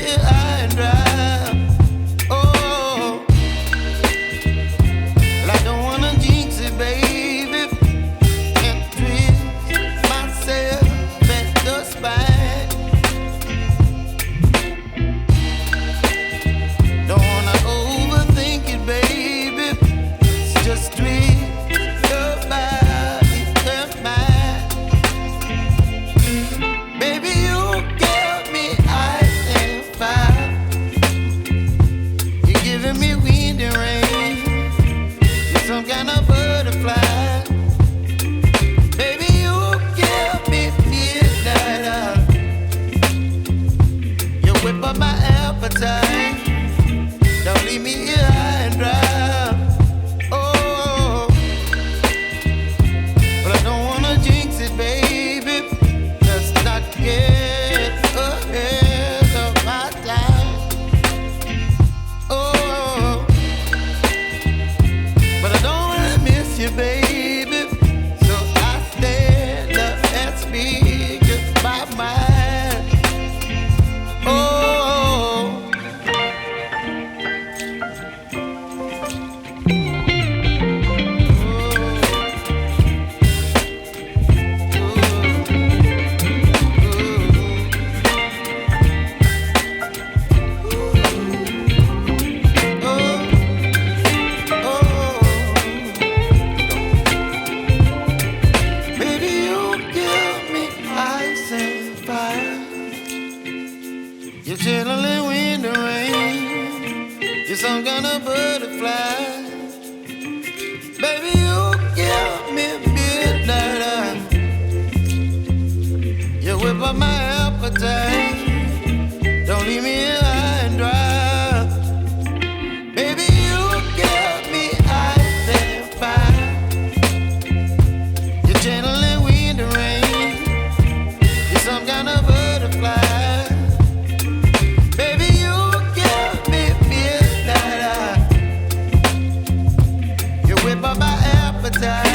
here high and dry. Oh, well, I don't wanna jinx it, baby, and twist myself at the spine. Don't wanna overthink it, baby. It's just twist your body and mine. Baby, you give me ice and fire. You're giving me wind and rain. You're some kind of butterfly. Baby, you give me midnight. You whip up my appetite. Don't leave me here high and dry. Oh, but I don't wanna jinx it, baby. Let's not get ahead of my time. Oh, but I don't wanna miss you, baby. So I stand up and speak just my mind. Oh. Baby, you give me ice and fire. You're channeling wind and rain. You're some kind of butterfly. Baby, you give me midnight. You whip up my appetite. Don't leave me here high and dry. Baby, you give me ice and fire. You're channeling wind and rain. You're some kind of butterfly. Baby, you give me midnight. You whip up my appetite.